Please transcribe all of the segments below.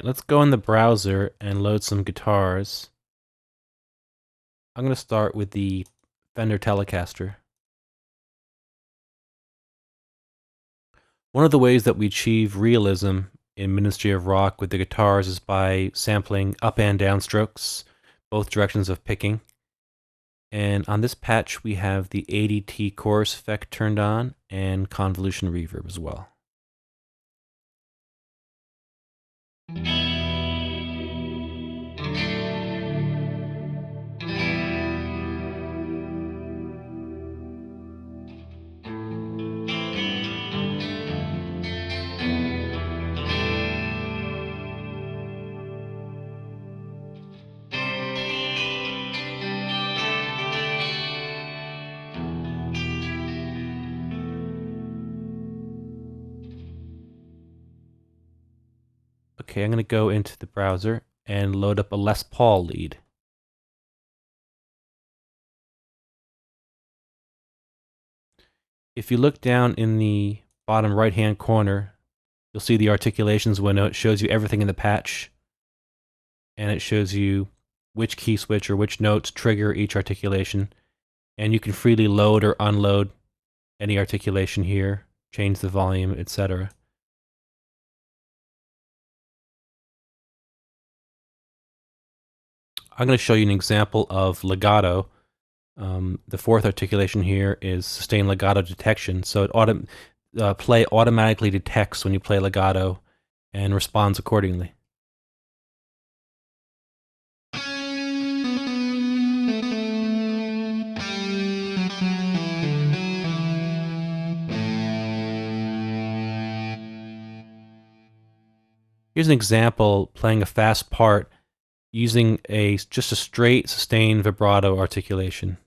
Alright, let's go in the browser and load some guitars. I'm going to start with the Fender Telecaster. One of the ways that we achieve realism in Ministry of Rock with the guitars is by sampling up and down strokes, both directions of picking. And on this patch we have the ADT chorus effect turned on and convolution reverb as well. Okay, I'm going to go into the browser and load up a Les Paul lead. If you look down in the bottom right-hand corner, you'll see the articulations window. It shows you everything in the patch, and it shows you which key switch or which notes trigger each articulation, and you can freely load or unload any articulation here, change the volume, etc. I'm going to show you an example of legato. The fourth articulation here is sustained legato detection, so it play automatically detects when you play legato and responds accordingly. Here's an example playing a fast part using just a straight sustained vibrato articulation.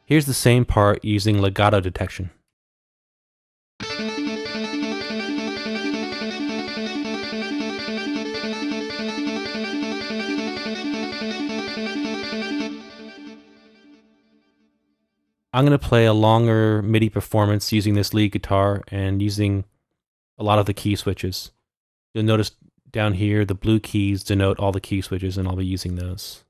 Here's the same part using legato detection. I'm going to play a longer MIDI performance using this lead guitar and using a lot of the key switches. You'll notice down here the blue keys denote all the key switches, and I'll be using those.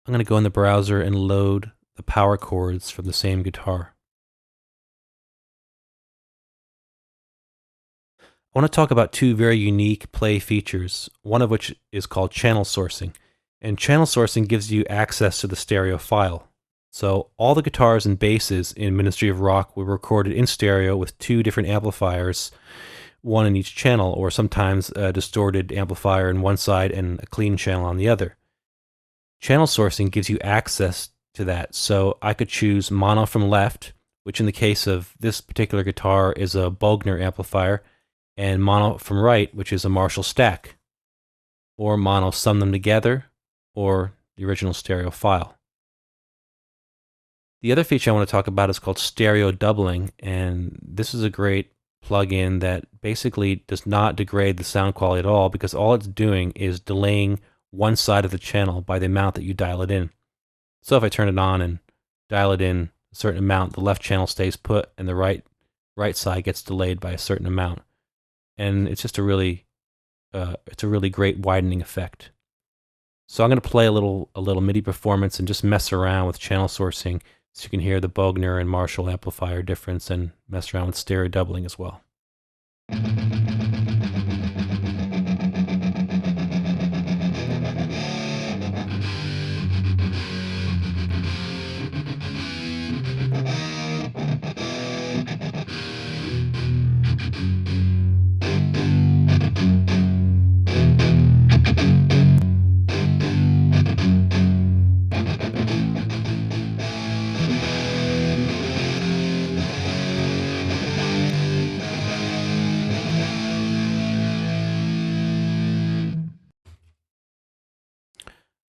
I'm going to go in the browser and load the power chords from the same guitar. I want to talk about two very unique play features, one of which is called channel sourcing. And channel sourcing gives you access to the stereo file. So all the guitars and basses in Ministry of Rock were recorded in stereo with two different amplifiers, one in each channel, or sometimes a distorted amplifier on one side and a clean channel on the other. Channel sourcing gives you access to that, so I could choose mono from left, which in the case of this particular guitar is a Bogner amplifier, and mono from right, which is a Marshall stack, or mono sum them together, or the original stereo file. The other feature I want to talk about is called stereo doubling, and this is a great plugin that basically does not degrade the sound quality at all, because all it's doing is delaying one side of the channel by the amount that you dial it in. So if I turn it on and dial it in a certain amount, the left channel stays put and the right side gets delayed by a certain amount. And it's just a really great widening effect. So I'm going to play a little MIDI performance and just mess around with channel sourcing So you can hear the Bogner and Marshall amplifier difference and mess around with stereo doubling as well.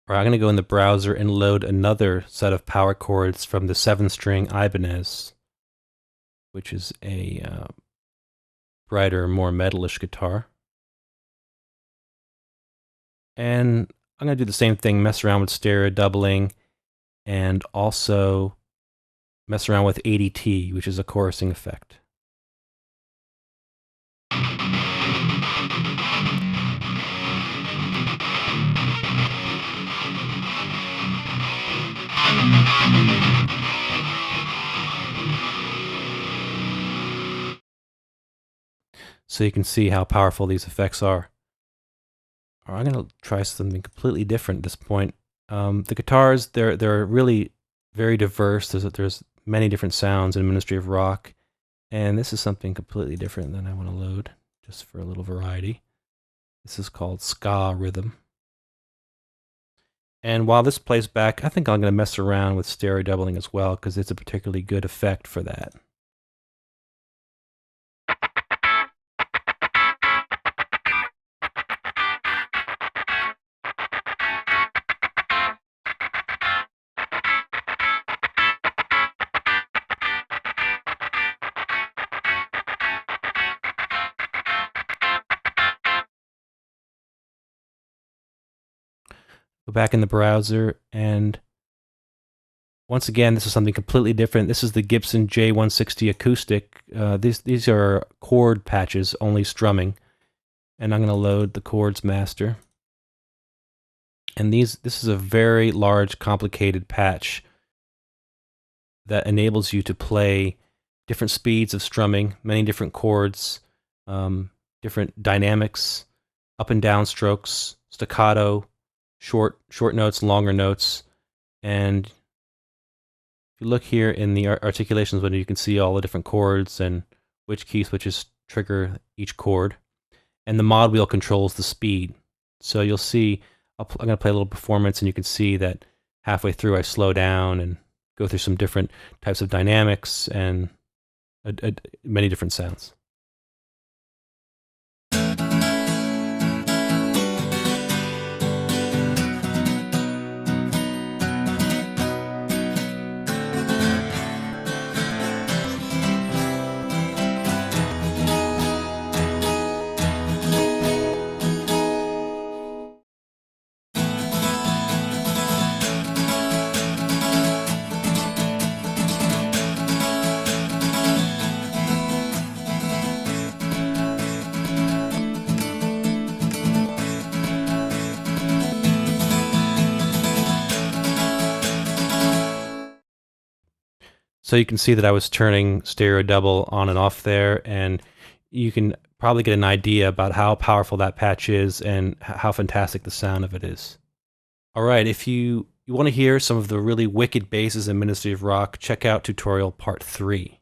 Or I'm going to go in the browser and load another set of power chords from the 7-string Ibanez, which is a brighter, more metalish guitar. And I'm going to do the same thing, mess around with stereo doubling, and also mess around with ADT, which is a chorusing effect. So you can see how powerful these effects are. Or I'm going to try something completely different at this point. The guitars, they're really very diverse. There's many different sounds in Ministry of Rock, and this is something completely different than I want to load, just for a little variety. This is called Ska Rhythm. And while this plays back, I think I'm going to mess around with stereo doubling as well, because it's a particularly good effect for that. Go back in the browser, and once again, this is something completely different. This is the Gibson J160 acoustic. These are chord patches, only strumming. And I'm going to load the chords master. And this is a very large, complicated patch that enables you to play different speeds of strumming, many different chords, different dynamics, up and down strokes, staccato, short notes, longer notes. And if you look here in the articulations window, you can see all the different chords and which key switches trigger each chord. And the mod wheel controls the speed. So you'll see, I'm going to play a little performance, and you can see that halfway through I slow down and go through some different types of dynamics and many different sounds. So you can see that I was turning stereo double on and off there, and you can probably get an idea about how powerful that patch is and how fantastic the sound of it is. All right, if you want to hear some of the really wicked basses in Ministry of Rock, check out tutorial part 3.